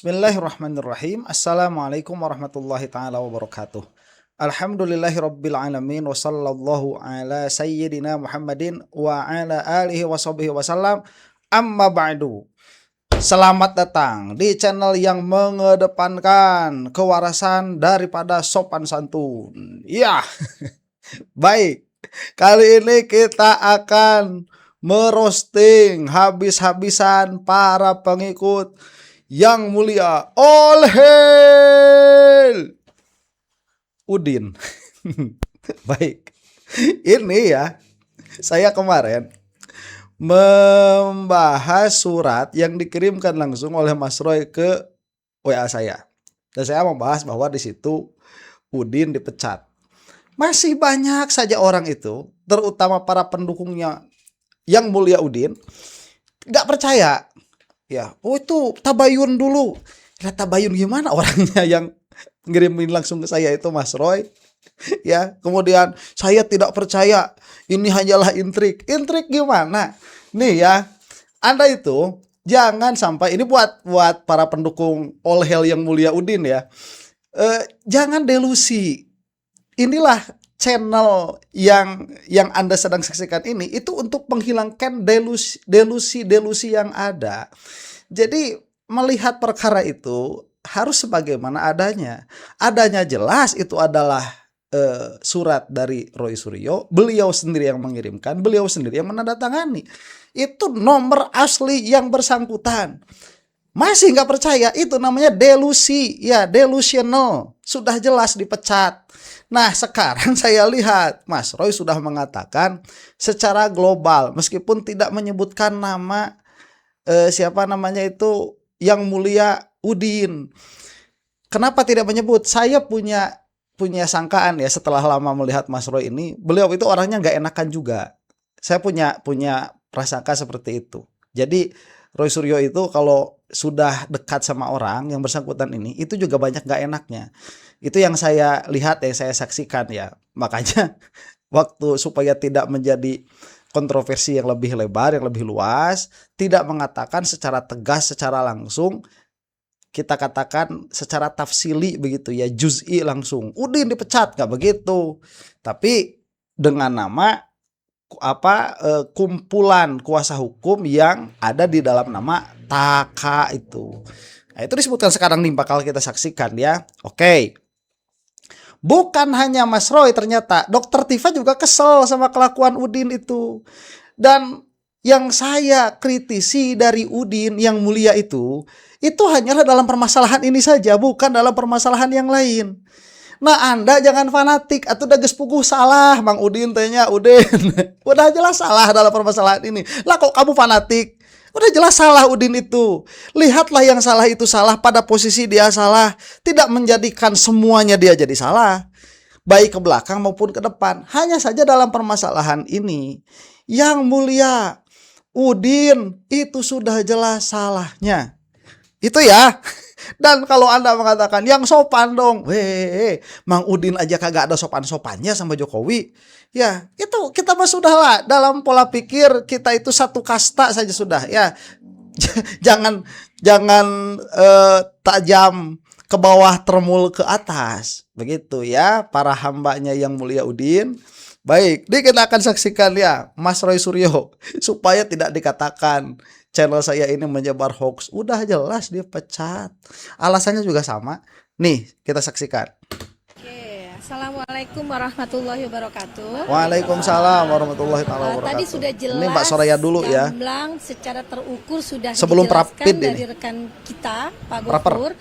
Bismillahirrahmanirrahim. Assalamualaikum warahmatullahi taala wabarakatuh. Alhamdulillahirabbil alamin wa sallallahu ala sayyidina Muhammadin wa ala alihi washabihi wasallam. Amma ba'du. Selamat datang di channel yang mengedepankan kewarasan daripada sopan santun. Ya. Baik. Kali ini kita akan merosting habis-habisan para pengikut yang mulia All Hail Udin. Baik. Ini ya, saya kemarin membahas surat yang dikirimkan langsung oleh Mas Roy ke WA saya. Dan saya membahas bahwa di situ Udin dipecat. Masih banyak saja orang itu, terutama para pendukungnya yang mulia Udin, gak percaya. Ya, oh itu tabayun dulu. Ya, tabayun gimana orangnya yang ngirimin langsung ke saya itu Mas Roy. Ya, kemudian saya tidak percaya. Ini hanyalah intrik. Intrik gimana? Nih ya, Anda itu jangan sampai, ini buat para pendukung All Hail yang mulia Udin ya. Jangan delusi. Inilah channel yang Anda sedang saksikan ini itu untuk menghilangkan delusi yang ada. Jadi melihat perkara itu harus sebagaimana adanya. Adanya jelas itu adalah surat dari Roy Suryo, beliau sendiri yang mengirimkan, beliau sendiri yang menandatangani. Itu nomor asli yang bersangkutan. Masih nggak percaya, itu namanya delusi, ya delusional. Sudah jelas dipecat. Nah sekarang saya lihat Mas Roy sudah mengatakan secara global, meskipun tidak menyebutkan nama siapa namanya itu yang mulia Udin. Kenapa tidak menyebut? Saya punya sangkaan ya setelah lama melihat Mas Roy ini, beliau itu orangnya nggak enakan juga. Saya punya prasangka seperti itu. Jadi Roy Suryo itu kalau sudah dekat sama orang yang bersangkutan ini, itu juga banyak gak enaknya. Itu yang saya lihat, yang saya saksikan ya. Makanya waktu supaya tidak menjadi kontroversi yang lebih lebar, yang lebih luas, tidak mengatakan secara tegas, secara langsung, kita katakan secara tafsili begitu ya, juz'i langsung. Udin dipecat, gak begitu. Tapi dengan nama kumpulan kuasa hukum yang ada di dalam nama Taka itu. Nah, itu disebutkan sekarang nih bakal kita saksikan ya. Oke. Bukan hanya Mas Roy, ternyata Dokter Tifa juga kesel sama kelakuan Udin itu. Dan yang saya kritisi dari Udin yang mulia itu hanyalah dalam permasalahan ini saja, bukan dalam permasalahan yang lain. Nah Anda jangan fanatik, atau udah gespuguh salah Mang Udin tanya Udin. Udah jelas salah dalam permasalahan ini. Lah kok kamu fanatik? Udah jelas salah Udin itu. Lihatlah yang salah itu salah pada posisi dia salah. Tidak menjadikan semuanya dia jadi salah. Baik ke belakang maupun ke depan. Hanya saja dalam permasalahan ini, yang mulia Udin itu sudah jelas salahnya. Itu ya. Dan kalau Anda mengatakan yang sopan dong, Mang Udin aja kagak ada sopan-sopannya sama Jokowi, ya itu kita mah sudah lah dalam pola pikir kita itu satu kasta saja sudah ya. jangan tajam ke bawah termul ke atas, begitu ya para hambanya yang mulia Udin. Baik, ini kita akan saksikan ya Mas Roy Suryo supaya tidak dikatakan channel saya ini menyebar hoax. Udah jelas dia pecat. Alasannya juga sama. Nih, kita saksikan. Oke, Assalamualaikum warahmatullahi wabarakatuh. Waalaikumsalam warahmatullahi wabarakatuh. Tadi sudah jelas. Ini Mbak Soraya dulu ya. Gamblang secara terukur sudah sebelum dijelaskan ini dari rekan kita, Pak Gofur.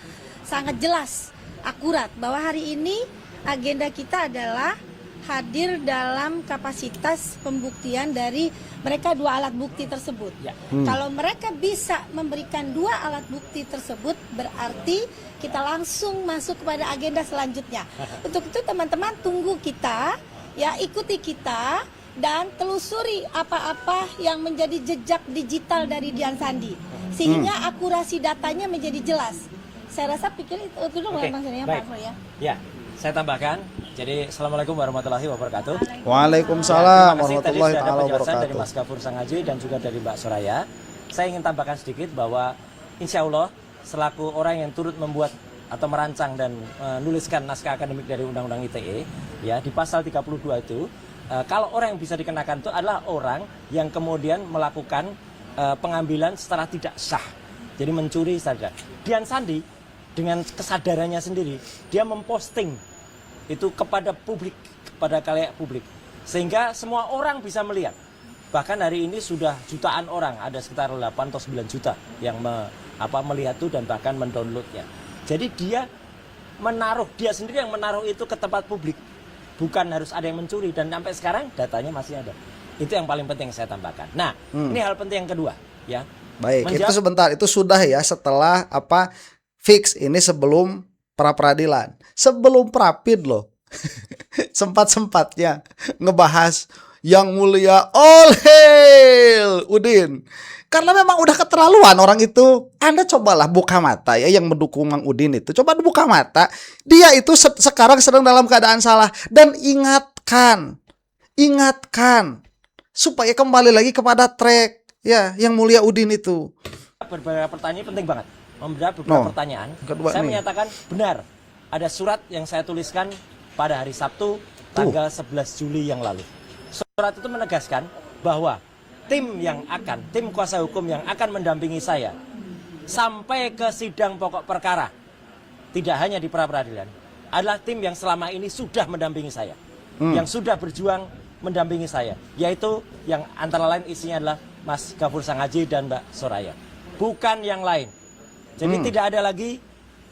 Sangat jelas, akurat bahwa hari ini agenda kita adalah hadir dalam kapasitas pembuktian dari mereka dua alat bukti tersebut. Kalau mereka bisa memberikan dua alat bukti tersebut, berarti kita langsung masuk kepada agenda selanjutnya. Untuk itu teman-teman tunggu kita, ya ikuti kita dan telusuri apa-apa yang menjadi jejak digital dari Dian Sandi, sehingga akurasi datanya menjadi jelas. Saya rasa pikir itu dulu maksudnya Pak Fro ya. Ya. Saya tambahkan, jadi Assalamualaikum warahmatullahi wabarakatuh. Waalaikumsalam warahmatullahi wabarakatuh. Dari wabarakatuh. Mas Gafur Sangaji dan juga dari Mbak Soraya. Saya ingin tambahkan sedikit bahwa insya Allah selaku orang yang turut membuat atau merancang dan menuliskan naskah akademik dari Undang-Undang ITE, ya di pasal 32 itu, kalau orang yang bisa dikenakan itu adalah orang yang kemudian melakukan pengambilan secara tidak sah, jadi mencuri saja. Dian Sandi dengan kesadarannya sendiri, dia memposting itu kepada publik, kepada khalayak publik, sehingga semua orang bisa melihat. Bahkan hari ini sudah jutaan orang, ada sekitar 8 atau 9 juta yang melihat itu dan bahkan mendownloadnya. Jadi dia sendiri yang menaruh itu ke tempat publik, bukan harus ada yang mencuri, dan sampai sekarang datanya masih ada. Itu yang paling penting saya tambahkan. Nah, ini hal penting yang kedua, ya. Baik, itu sebentar, itu sudah ya setelah fix ini sebelum pra peradilan, sebelum Prapid loh. Sempat-sempatnya ngebahas Yang Mulia Olhel Udin. Karena memang udah keterlaluan orang itu. Anda cobalah buka mata ya, yang mendukung Mang Udin itu. Coba buka mata. Dia itu sekarang sedang dalam keadaan salah. Dan ingatkan supaya kembali lagi kepada track ya, Yang Mulia Udin itu. Beberapa pertanyaan penting banget. Beberapa pertanyaan. Saya menyatakan benar. Ada surat yang saya tuliskan pada hari Sabtu tanggal 11 Juli yang lalu. Surat itu menegaskan bahwa tim kuasa hukum yang akan mendampingi saya sampai ke sidang pokok perkara, tidak hanya di pra peradilan, adalah tim yang selama ini sudah mendampingi saya, yang sudah berjuang mendampingi saya, yaitu yang antara lain isinya adalah Mas Gafur Sangaji dan Mbak Soraya, bukan yang lain. Jadi tidak ada lagi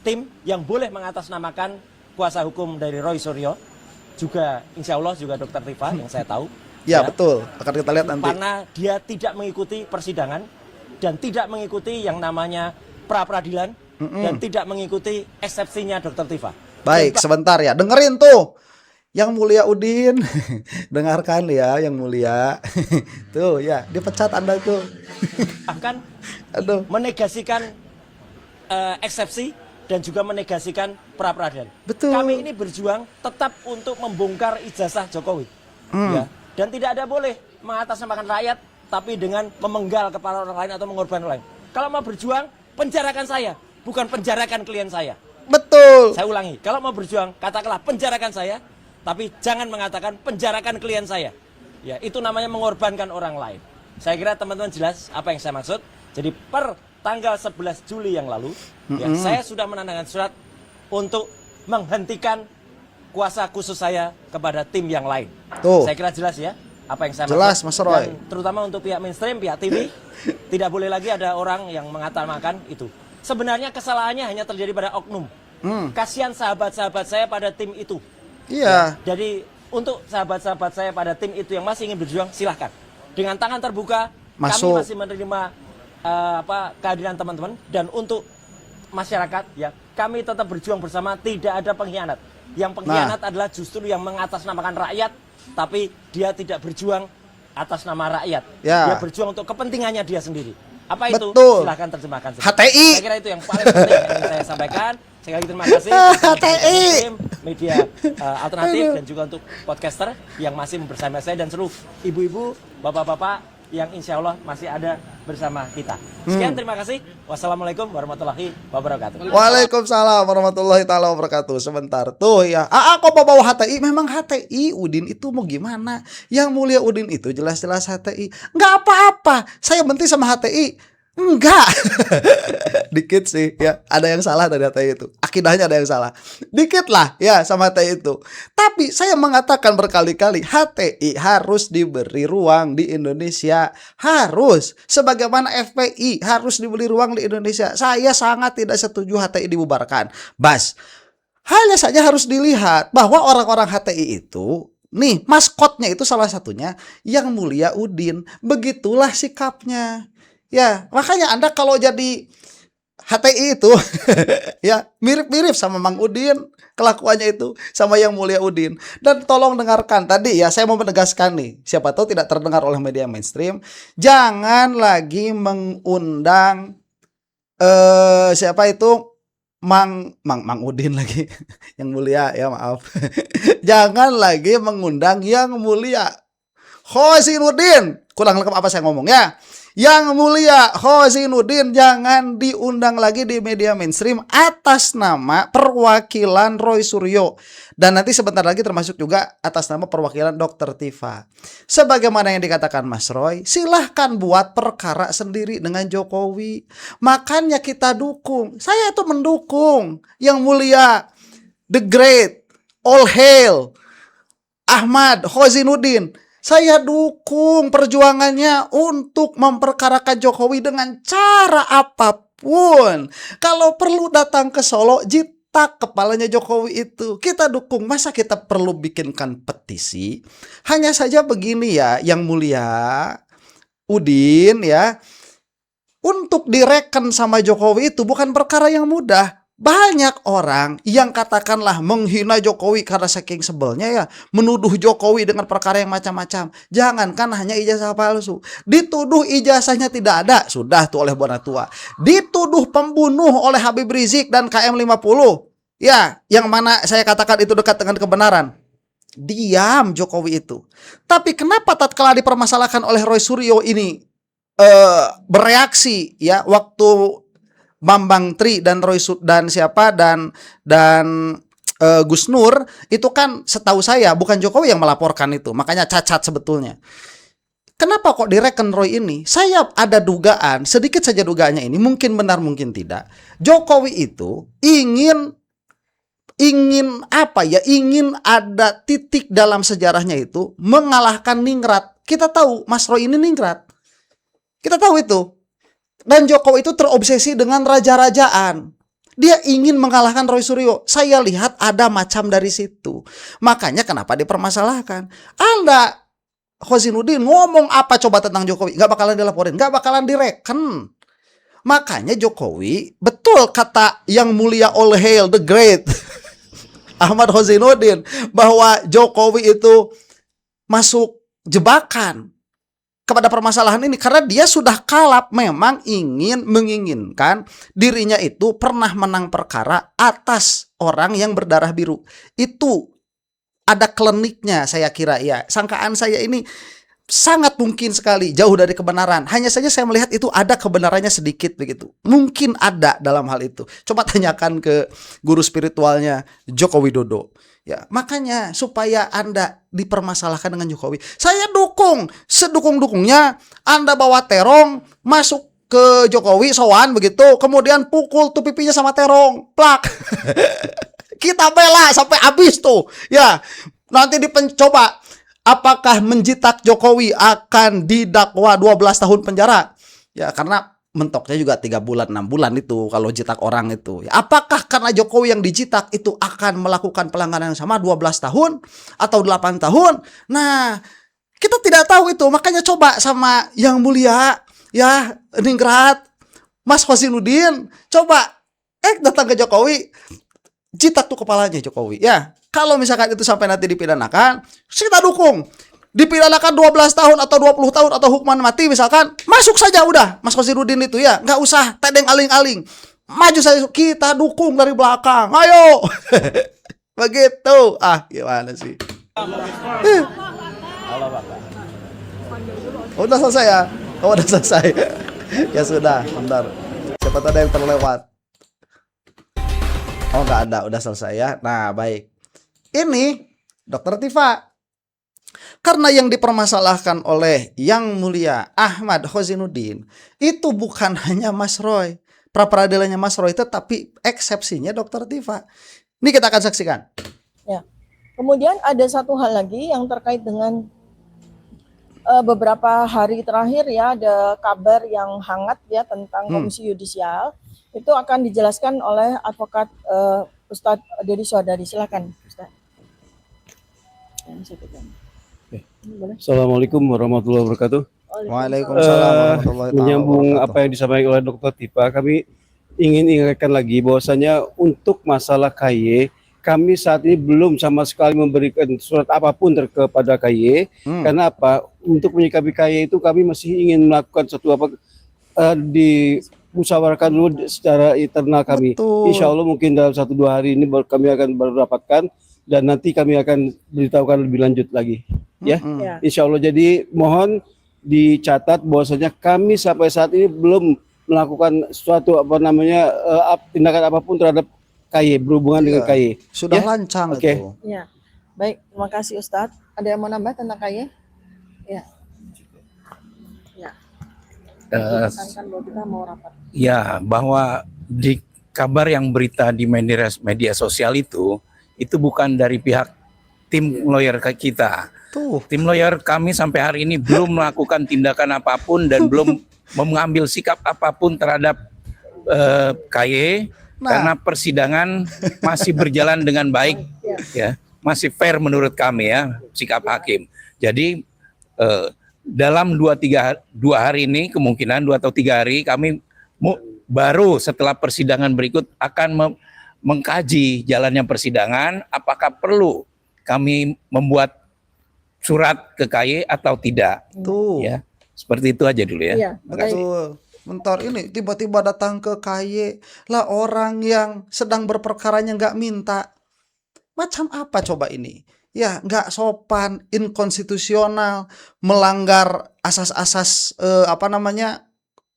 tim yang boleh mengatasnamakan kuasa hukum dari Roy Suryo, juga insya Allah juga Dr. Tifa yang saya tahu. Ya, betul, akan kita lihat nanti. Karena dia tidak mengikuti persidangan dan tidak mengikuti yang namanya pra peradilan dan tidak mengikuti eksepsinya Dr. Tifa. Baik, sebentar ya, dengerin tuh Yang Mulia Udin. Dengarkan ya Yang Mulia. Tuh ya, dipecat Anda tuh. Akan menegasikan eksepsi dan juga menegasikan pra peradilan. Betul. Kami ini berjuang tetap untuk membongkar ijazah Jokowi, ya. Dan tidak ada boleh mengatasnamakan rakyat, tapi dengan memenggal kepala orang lain atau mengorbankan orang lain. Kalau mau berjuang, penjarakan saya, bukan penjarakan klien saya. Betul. Saya ulangi, kalau mau berjuang, katakanlah penjarakan saya, tapi jangan mengatakan penjarakan klien saya. Ya, itu namanya mengorbankan orang lain. Saya kira teman-teman jelas apa yang saya maksud. Jadi per tanggal 11 Juli yang lalu, ya, saya sudah menandatangani surat untuk menghentikan kuasa khusus saya kepada tim yang lain. Tuh. Saya kira jelas ya apa yang saya jelas, maksud. Mas Roy. Dan terutama untuk pihak mainstream, pihak TV, tidak boleh lagi ada orang yang mengatakan itu. Sebenarnya kesalahannya hanya terjadi pada oknum. Kasihan sahabat-sahabat saya pada tim itu. Iya. Ya, jadi untuk sahabat-sahabat saya pada tim itu yang masih ingin berjuang, silahkan. Dengan tangan terbuka, masuk. Kami masih menerima kehadiran teman-teman, dan untuk masyarakat ya, kami tetap berjuang bersama, tidak ada pengkhianat. Yang pengkhianat adalah justru yang mengatasnamakan rakyat, tapi dia tidak berjuang atas nama rakyat. Ya. Dia berjuang untuk kepentingannya dia sendiri. Apa itu? Betul. Silahkan terjemahkan. HTI. Saya kira itu yang paling penting yang ingin saya sampaikan. Sekali lagi terima kasih HTI. Media alternatif dan juga untuk podcaster yang masih bersama saya dan seluruh ibu-ibu, bapak-bapak yang insya Allah masih ada bersama kita. Sekian, terima kasih. Wassalamualaikum warahmatullahi wabarakatuh. Waalaikumsalam warahmatullahi taala wabarakatuh. Sebentar tuh ya. Kok bawa HTI? Memang HTI Udin itu mau gimana? Yang Mulia Udin itu jelas-jelas HTI. Nggak apa-apa. Saya benci sama HTI. Enggak. Dikit sih ya. Ada yang salah dari HTI itu. Akidahnya ada yang salah. Dikit lah ya sama HTI itu. Tapi saya mengatakan berkali-kali, HTI harus diberi ruang di Indonesia. Harus. Sebagaimana FPI harus diberi ruang di Indonesia. Saya sangat tidak setuju HTI dibubarkan. Bas. Hanya saja harus dilihat bahwa orang-orang HTI itu, nih maskotnya itu salah satunya Yang Mulia Udin. Begitulah sikapnya. Ya, makanya Anda kalau jadi HTI itu ya mirip-mirip sama Mang Udin, kelakuannya itu sama Yang Mulia Udin. Dan tolong dengarkan tadi ya, saya mau menegaskan nih, siapa tahu tidak terdengar oleh media mainstream, jangan lagi mengundang siapa itu Mang Udin lagi. Yang Mulia ya, maaf. Jangan lagi mengundang Yang Mulia Khosin Udin. Kurang lengkap apa saya ngomong ya. Yang mulia Khozinuddin jangan diundang lagi di media mainstream atas nama perwakilan Roy Suryo. Dan nanti sebentar lagi termasuk juga atas nama perwakilan Dr. Tifa. Sebagaimana yang dikatakan Mas Roy, silahkan buat perkara sendiri dengan Jokowi. Makanya kita dukung. Saya itu mendukung yang mulia The Great, All Hail Ahmad Khozinuddin. Saya dukung perjuangannya untuk memperkarakan Jokowi dengan cara apapun. Kalau perlu datang ke Solo, jitak kepalanya Jokowi itu. Kita dukung. Masa kita perlu bikinkan petisi? Hanya saja begini ya, yang mulia Udin ya. Untuk direken sama Jokowi itu bukan perkara yang mudah. Banyak orang yang katakanlah menghina Jokowi karena saking sebelnya ya, menuduh Jokowi dengan perkara yang macam-macam. Jangankan hanya ijazah palsu, dituduh ijazahnya tidak ada, sudah tuh oleh Bonatua. Dituduh pembunuh oleh Habib Rizik dan KM50. Ya, yang mana saya katakan itu dekat dengan kebenaran. Diam Jokowi itu. Tapi kenapa tatkala dipermasalahkan oleh Roy Suryo ini bereaksi ya, waktu Bambang Tri dan Gus Nur itu kan setahu saya bukan Jokowi yang melaporkan itu, makanya cacat sebetulnya. Kenapa kok direken Roy ini? Saya ada dugaan, sedikit saja dugaannya ini, mungkin benar mungkin tidak. Jokowi itu ingin apa ya? Ingin ada titik dalam sejarahnya itu mengalahkan Ningrat. Kita tahu Mas Roy ini Ningrat. Kita tahu itu. Dan Jokowi itu terobsesi dengan raja-rajaan. Dia ingin mengalahkan Roy Suryo. Saya lihat ada macam dari situ. Makanya kenapa dipermasalahkan. Anda, Khozinuddin, ngomong apa coba tentang Jokowi? Gak bakalan dilaporin, gak bakalan direken. Makanya Jokowi, betul kata yang mulia All Hail the Great Ahmad Khozinuddin, bahwa Jokowi itu masuk jebakan kepada permasalahan ini karena dia sudah kalap, memang menginginkan dirinya itu pernah menang perkara atas orang yang berdarah biru. Itu ada kliniknya saya kira ya. Sangkaan saya ini sangat mungkin sekali jauh dari kebenaran. Hanya saja saya melihat itu ada kebenarannya sedikit begitu. Mungkin ada dalam hal itu. Coba tanyakan ke guru spiritualnya Joko Widodo. Ya, makanya supaya Anda dipermasalahkan dengan Jokowi, saya dukung sedukung-dukungnya. Anda bawa terong masuk ke Jokowi, sowan begitu, kemudian pukul tuh pipinya sama terong, plak. Kita bela sampai habis tuh. Ya, nanti coba apakah menjitak Jokowi akan didakwa 12 tahun penjara? Ya, karena mentoknya juga 3 bulan 6 bulan itu kalau jitak orang itu. Apakah karena Jokowi yang dijitak itu akan melakukan pelanggaran yang sama 12 tahun atau 8 tahun? Nah, kita tidak tahu itu. Makanya coba sama yang mulia ya Ningrat, Mas Khozinuddin, coba datang ke Jokowi, jitak tuh kepalanya Jokowi. Ya, kalau misalkan itu sampai nanti dipidanakan, kita dukung. Dipidanakan 12 tahun atau 20 tahun atau hukuman mati misalkan, masuk saja udah Mas Khozinuddin itu ya, nggak usah tedeng aling-aling, maju saja, kita dukung dari belakang, ayo. Begitu. Gimana sih? Halo Bapak. Udah selesai ya? Oh, udah selesai. Ya sudah, bentar, siapa tahu ada yang terlewat. Oh, nggak ada, udah selesai ya. Nah, baik. Ini Dr. Tifa. Karena yang dipermasalahkan oleh yang mulia Ahmad Khozinuddin itu bukan hanya Mas Roy, pra-peradilannya Mas Roy, tetapi eksepsinya Dr. Tifa. Ini kita akan saksikan. Ya. Kemudian ada satu hal lagi yang terkait dengan beberapa hari terakhir ya, ada kabar yang hangat ya tentang Komisi Yudisial. Itu akan dijelaskan oleh advokat Ustadz Deddy Sodari. Silakan, Ustadz. Assalamualaikum warahmatullahi wabarakatuh. Waalaikumsalam warahmatullahi Menyambung wabarakatuh. apa yang disampaikan oleh Dr. Tifa, kami ingin ingatkan lagi bahwasanya untuk masalah KY, kami saat ini belum sama sekali memberikan surat apapun kepada KY. Karena apa? Untuk menyikapi KY itu kami masih ingin melakukan sesuatu dimusyawarahkan dulu secara internal kami. Betul. Insya Allah mungkin dalam 1-2 hari ini kami akan mendapatkan dan nanti kami akan beritahukan lebih lanjut lagi. Ya, Ya. Insya Allah. Jadi mohon dicatat bahwasanya kami sampai saat ini belum melakukan suatu tindakan apapun terhadap KY berhubungan dengan Iya. KY. Sudah Ya, lancang oke. itu. Ya, baik. Terima kasih Ustadz. Ada yang mau nambah tentang KY? Ya. Ya. Ditekankan bahwa kita mau rapat. Ya, bahwa di kabar yang berita di media sosial itu bukan dari pihak tim lawyer kita. Tuh. Tim lawyer kami sampai hari ini belum melakukan tindakan apapun dan belum mengambil sikap apapun terhadap KY karena persidangan masih berjalan dengan baik, ya, masih fair menurut kami ya sikap hakim. Jadi dalam 2 hari ini kemungkinan 2 atau 3 hari kami baru setelah persidangan berikut akan mengkaji jalannya persidangan, apakah perlu kami membuat surat ke KY atau tidak. Tuh. Ya, seperti itu aja dulu ya. Iya, baik. Betul. Bentar ini tiba-tiba datang ke KY lah orang yang sedang berperkaranya nggak minta. Macam apa coba ini? Ya nggak sopan, inkonstitusional, melanggar asas-asas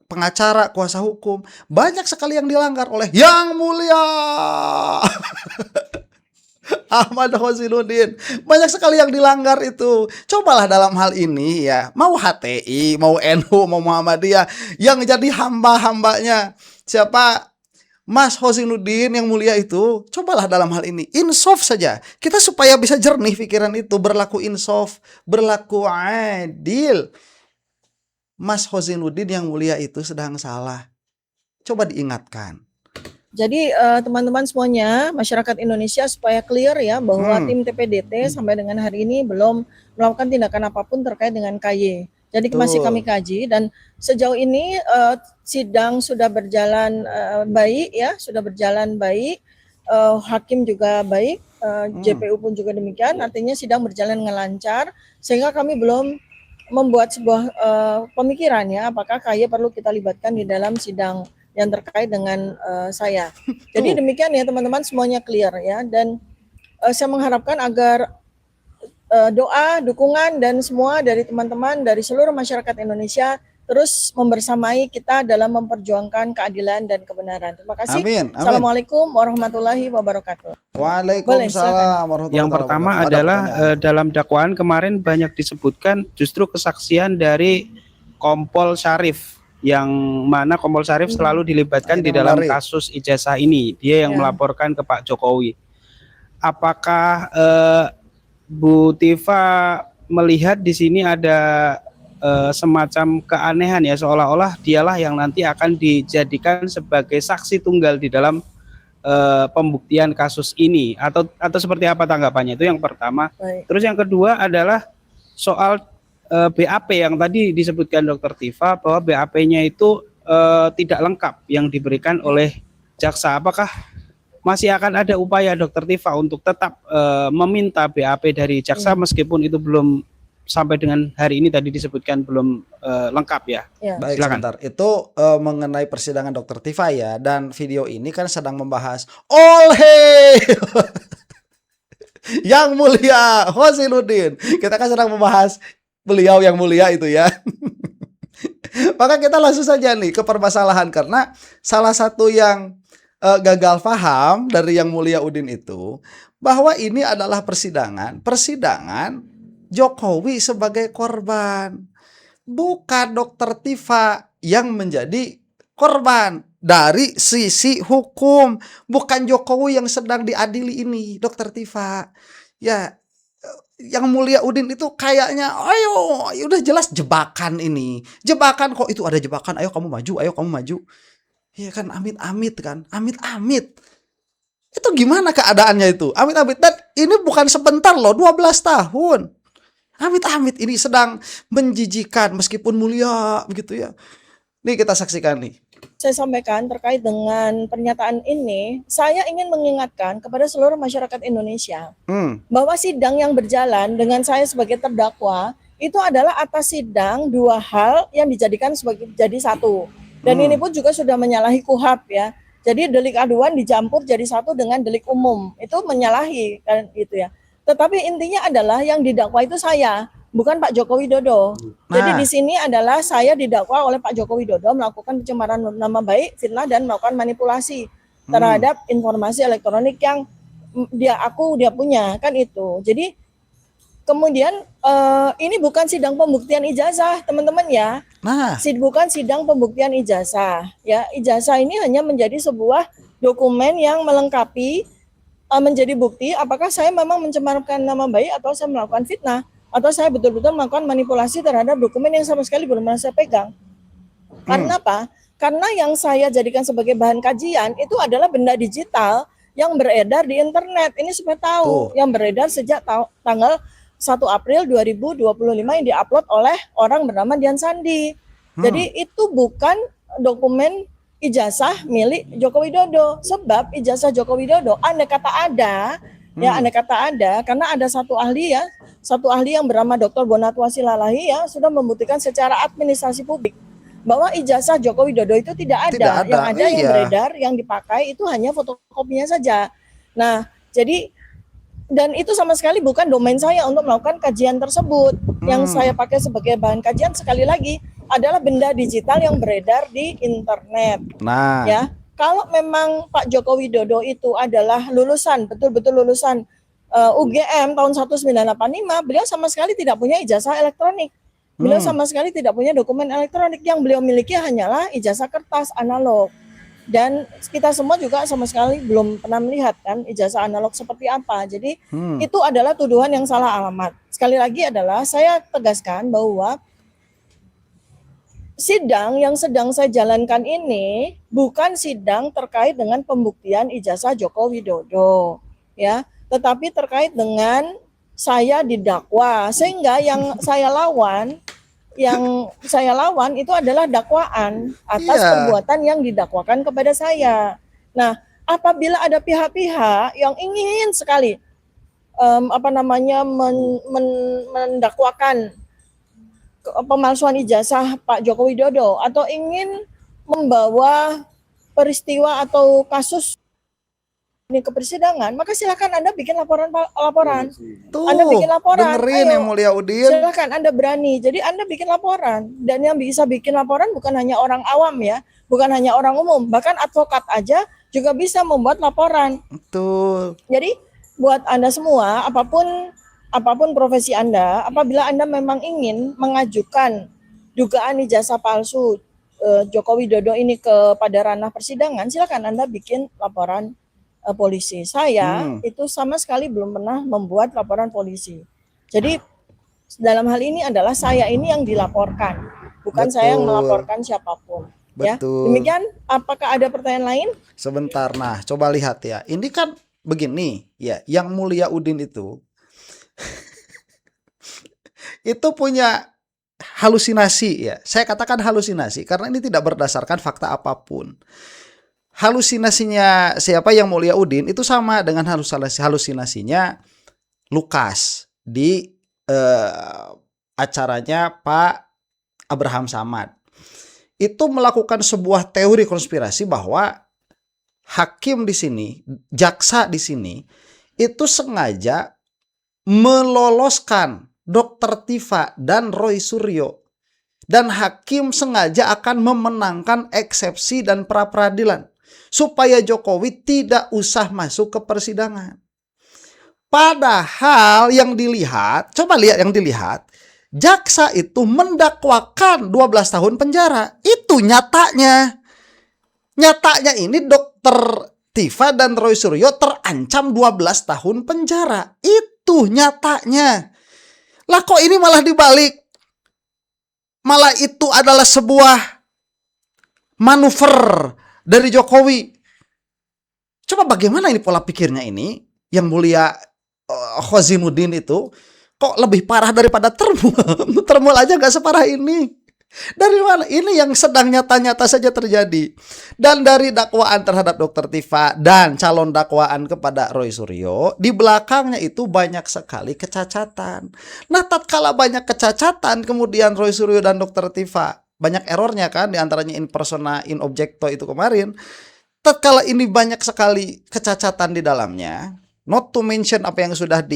pengacara, kuasa hukum. Banyak sekali yang dilanggar oleh Yang Mulia Ahmad Khozinuddin. Banyak sekali yang dilanggar itu. Cobalah dalam hal ini ya, mau HTI, mau NU, mau Muhammadiyah, yang jadi hamba-hambanya siapa? Mas Khozinuddin yang mulia itu, cobalah dalam hal ini insaf saja. Kita supaya bisa jernih pikiran itu, berlaku insaf, berlaku adil. Mas Khozinuddin yang mulia itu sedang salah. Coba diingatkan. Jadi teman-teman semuanya, masyarakat Indonesia supaya clear ya bahwa tim TPDT sampai dengan hari ini belum melakukan tindakan apapun terkait dengan KY. Jadi masih kami kaji dan sejauh ini sidang sudah berjalan baik ya, sudah berjalan baik. Hakim juga baik, JPU pun juga demikian. Artinya sidang berjalan dengan lancar sehingga kami belum membuat sebuah pemikiran ya apakah KY perlu kita libatkan di dalam sidang yang terkait dengan saya. Jadi demikian ya teman-teman, semuanya clear ya, dan saya mengharapkan agar doa, dukungan dan semua dari teman-teman dari seluruh masyarakat Indonesia terus membersamai kita dalam memperjuangkan keadilan dan kebenaran. Terima kasih. Amin. Assalamualaikum warahmatullahi wabarakatuh. Waalaikumsalam warahmatullahi Yang pertama wabarakatuh. adalah dalam dakwaan kemarin banyak disebutkan justru kesaksian dari Kompol Syarif, yang mana Kompol Syarif selalu dilibatkan Ini di dalam menarik. kasus ijazah ini. Dia yang Ya. melaporkan ke Pak Jokowi. Apakah Bu Tifa melihat di sini ada semacam keanehan ya, seolah-olah dialah yang nanti akan dijadikan sebagai saksi tunggal di dalam pembuktian kasus ini, atau seperti apa tanggapannya? Itu yang pertama. Baik. Terus yang kedua adalah soal BAP yang tadi disebutkan Dr. Tifa bahwa BAP-nya itu tidak lengkap yang diberikan oleh jaksa. Apakah masih akan ada upaya Dr. Tifa untuk tetap meminta BAP dari jaksa meskipun itu belum sampai dengan hari ini tadi disebutkan belum lengkap ya? Ya. Baik, Silakan. sebentar. Itu mengenai persidangan Dr. Tifa ya, dan video ini kan sedang membahas oleh Yang Mulia Khozinuddin. Kita kan sedang membahas beliau yang mulia itu ya. Maka kita langsung saja nih ke permasalahan, karena salah satu yang gagal paham dari Yang Mulia Udin itu bahwa ini adalah persidangan Jokowi sebagai korban, bukan Dr. Tifa yang menjadi korban dari sisi hukum, bukan Jokowi yang sedang diadili ini, Dr. Tifa. Ya, Yang Mulia Udin itu kayaknya, ayo, udah jelas jebakan ini, jebakan kok, itu ada jebakan, ayo kamu maju. Ya kan, amit-amit kan, amit-amit. Itu gimana keadaannya itu? Amit-amit, dan ini bukan sebentar loh, 12 tahun. Amit-amit ini sedang menjijikan meskipun mulia begitu ya. Nih kita saksikan nih. Saya sampaikan terkait dengan pernyataan ini, saya ingin mengingatkan kepada seluruh masyarakat Indonesia bahwa sidang yang berjalan dengan saya sebagai terdakwa itu adalah atas sidang dua hal yang dijadikan sebagai jadi satu. Dan ini pun juga sudah menyalahi KUHAP ya. Jadi delik aduan dicampur jadi satu dengan delik umum. Itu menyalahi kan gitu ya. Tetapi intinya adalah yang didakwa itu saya, bukan Pak Joko Widodo. Jadi Nah. di sini adalah saya didakwa oleh Pak Joko Widodo melakukan pencemaran nama baik, fitnah dan melakukan manipulasi terhadap informasi elektronik yang dia punya, kan itu. Jadi kemudian ini bukan sidang pembuktian ijazah, teman-teman ya. Nah, Bukan sidang pembuktian ijazah. Ya, ijazah ini hanya menjadi sebuah dokumen yang melengkapi menjadi bukti apakah saya memang mencemarkan nama baik atau saya melakukan fitnah atau saya betul-betul melakukan manipulasi terhadap dokumen yang sama sekali belum pernah saya pegang. Karena apa? Karena yang saya jadikan sebagai bahan kajian itu adalah benda digital yang beredar di internet. Ini supaya tahu, yang beredar sejak tanggal 1 April 2025 yang diupload oleh orang bernama Dian Sandi. Jadi itu bukan dokumen ijazah milik Joko Widodo, sebab ijazah Joko Widodo andai kata ada, karena ada satu ahli yang bernama Dr. Bonatwa Silalahi ya sudah membuktikan secara administrasi publik bahwa ijazah Joko Widodo itu tidak ada. Yang ada yang beredar, yang dipakai itu hanya fotokopinya saja. Nah, jadi dan itu sama sekali bukan domain saya untuk melakukan kajian tersebut. Yang saya pakai sebagai bahan kajian sekali lagi adalah benda digital yang beredar di internet. Nah, Ya, kalau memang Pak Joko Widodo itu adalah betul-betul lulusan UGM tahun 1985, beliau sama sekali tidak punya ijazah elektronik. Beliau sama sekali tidak punya dokumen elektronik. Yang beliau miliki hanyalah ijazah kertas analog. Dan kita semua juga sama sekali belum pernah melihat kan ijazah analog seperti apa. Jadi itu adalah tuduhan yang salah alamat. Sekali lagi adalah saya tegaskan bahwa sidang yang sedang saya jalankan ini bukan sidang terkait dengan pembuktian ijazah Joko Widodo, ya, tetapi terkait dengan saya didakwa, sehingga yang saya lawan itu adalah dakwaan atas perbuatan yang didakwakan kepada saya. Nah, apabila ada pihak-pihak yang ingin sekali mendakwakan pemalsuan ijazah Pak Joko Widodo atau ingin membawa peristiwa atau kasus ini ke persidangan, maka silakan Anda bikin laporan. tuh, Anda bikin laporan. dengerin yang mulia Udin. Silakan Anda berani. Jadi Anda bikin laporan. Dan yang bisa bikin laporan bukan hanya orang awam ya, bukan hanya orang umum, bahkan advokat aja juga bisa membuat laporan. Betul. Jadi buat Anda semua, apapun profesi Anda, apabila Anda memang ingin mengajukan dugaan ijazah palsu Joko Widodo ini kepada ranah persidangan, silakan Anda bikin laporan polisi. Saya itu sama sekali belum pernah membuat laporan polisi. Jadi dalam hal ini adalah saya ini yang dilaporkan, bukan saya yang melaporkan siapapun. Ya. Demikian, apakah ada pertanyaan lain? Sebentar, nah coba lihat ya. Ini kan begini ya, yang mulia Udin itu itu punya halusinasi ya. Saya katakan halusinasi karena ini tidak berdasarkan fakta apapun. Halusinasinya siapa yang mulia Udin itu sama dengan halusinasinya Lukas di acaranya Pak Abraham Samad. Itu melakukan sebuah teori konspirasi bahwa hakim di sini, jaksa di sini itu sengaja meloloskan Dr. Tifa dan Roy Suryo, dan hakim sengaja akan memenangkan eksepsi dan pra peradilan supaya Jokowi tidak usah masuk ke persidangan. Padahal yang dilihat, coba lihat yang dilihat, jaksa itu mendakwakan 12 tahun penjara. Itu nyatanya. Nyatanya ini Dr. Tifa dan Roy Suryo terancam 12 tahun penjara. Itu nyatanya. Lah kok ini malah dibalik? Malah itu adalah sebuah manuver dari Jokowi. Coba bagaimana ini pola pikirnya ini? Yang mulia Khozinuddin itu kok lebih parah daripada Termul. Termul aja gak separah ini. Dari mana? Ini yang sedang nyata-nyata saja terjadi. Dan dari dakwaan terhadap Dr. Tifa dan calon dakwaan kepada Roy Suryo, di belakangnya itu banyak sekali kecacatan. Nah, tatkala banyak kecacatan, kemudian Roy Suryo dan Dr. Tifa banyak errornya kan, diantaranya in persona in objecto itu kemarin. Tatkala ini banyak sekali kecacatan di dalamnya, not to mention apa yang sudah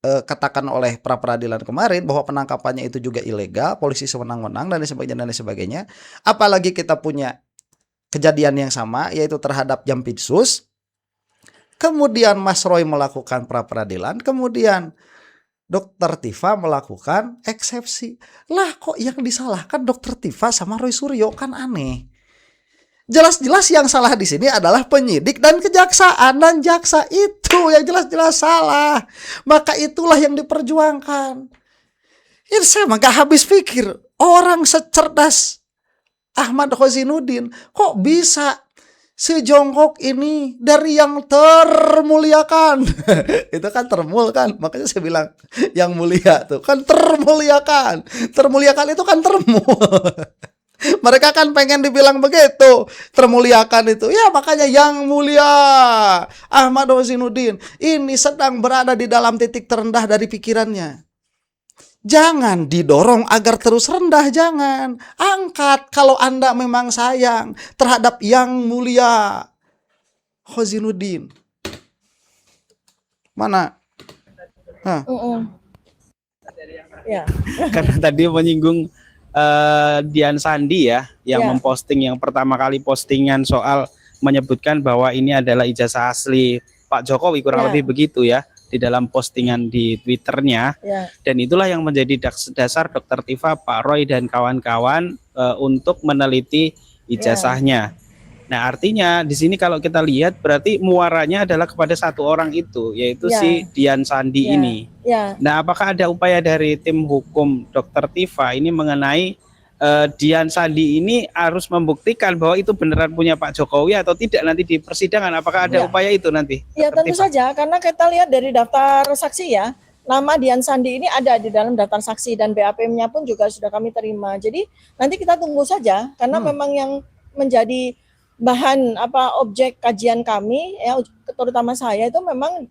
katakan oleh pra peradilan kemarin bahwa penangkapannya itu juga ilegal, polisi sewenang-wenang dan lain sebagainya. Apalagi kita punya kejadian yang sama yaitu terhadap Jampitsus. Kemudian Mas Roy melakukan pra peradilan, kemudian Dokter Tifa melakukan eksepsi. Lah kok yang disalahkan Dokter Tifa sama Roy Suryo, kan aneh. Jelas-jelas yang salah di sini adalah penyidik dan kejaksaan, dan jaksa itu yang jelas-jelas salah. Maka itulah yang diperjuangkan. Ini saya mah gak habis pikir, orang secerdas Ahmad Khozinuddin kok bisa sejongkok ini dari yang termuliakan. Itu kan termul kan, makanya saya bilang yang mulia tuh kan termuliakan. Termuliakan itu kan termul. Mereka kan pengen dibilang begitu, termuliakan itu. Ya makanya yang mulia Ahmad Khozinuddin ini sedang berada di dalam titik terendah dari pikirannya. Jangan didorong agar terus rendah, jangan. Angkat kalau Anda memang sayang terhadap yang mulia Khozinuddin. Mana? Hah? Ya. Karena tadi menyinggung Dian Sandi ya, yang memposting yang pertama kali postingan soal menyebutkan bahwa ini adalah ijazah asli Pak Jokowi, kurang lebih begitu ya, di dalam postingan di Twitternya. Dan itulah yang menjadi dasar Dokter Tifa, Pak Roy dan kawan-kawan untuk meneliti ijazahnya. Nah, artinya di sini kalau kita lihat berarti muaranya adalah kepada satu orang itu, yaitu si Dian Sandi ini. Nah, apakah ada upaya dari tim hukum Dokter Tifa ini mengenai Dian Sandi ini harus membuktikan bahwa itu beneran punya Pak Jokowi atau tidak nanti di persidangan? Apakah ada upaya itu nanti? Ya, tentu saja, karena kita lihat dari daftar saksi ya, nama Dian Sandi ini ada di dalam daftar saksi dan BAP-nya pun juga sudah kami terima. Jadi nanti kita tunggu saja, karena memang yang menjadi bahan objek kajian kami ya, terutama saya itu memang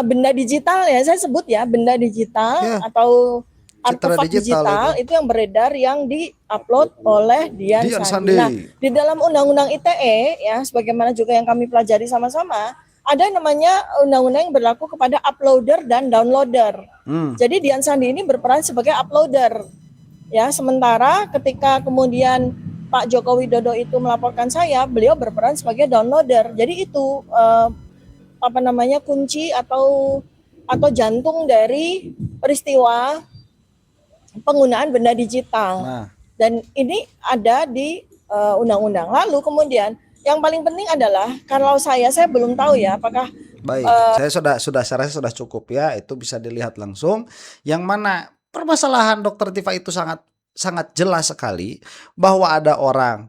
benda digital ya, saya sebut ya benda digital atau artefak digital itu yang beredar, yang di-upload oleh Dian Sandi. Nah, di dalam Undang-Undang ITE ya, sebagaimana juga yang kami pelajari sama-sama, ada namanya undang-undang yang berlaku kepada uploader dan downloader. Jadi Dian Sandi ini berperan sebagai uploader. Ya, sementara ketika kemudian Pak Joko Widodo itu melaporkan saya, beliau berperan sebagai downloader. Jadi itu kunci atau jantung dari peristiwa penggunaan benda digital. Dan ini ada di undang-undang. Lalu kemudian yang paling penting adalah, kalau saya belum tahu ya apakah baik, saya rasa sudah cukup ya, itu bisa dilihat langsung. Yang mana permasalahan Dokter Tifa itu sangat jelas sekali bahwa ada orang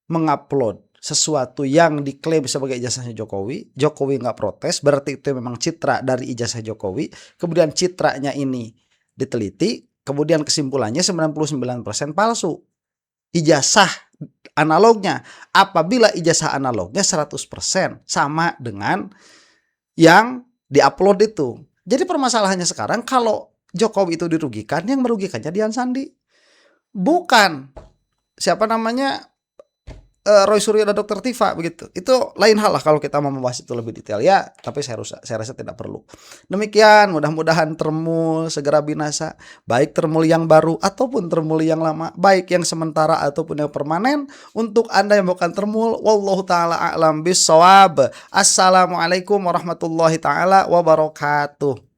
mengupload sesuatu yang diklaim sebagai ijazahnya Jokowi nggak protes, berarti itu memang citra dari ijazah Jokowi. Kemudian citranya ini diteliti, kemudian kesimpulannya 99% palsu ijazah analognya. Apabila ijazah analognya 100% sama dengan yang diupload itu. Jadi permasalahannya sekarang, kalau Jokowi itu dirugikan, yang merugikannya Dian Sandi, bukan Roy Suryo dan Dokter Tifa begitu. Itu lain hal lah kalau kita mau membahas itu lebih detail ya, tapi saya rasa tidak perlu. Demikian, mudah-mudahan termul segera binasa, baik termul yang baru ataupun termul yang lama, baik yang sementara ataupun yang permanen. Untuk Anda yang bukan termul, wallahu taala a'lam bissawab. Assalamualaikum warahmatullahi taala wabarakatuh.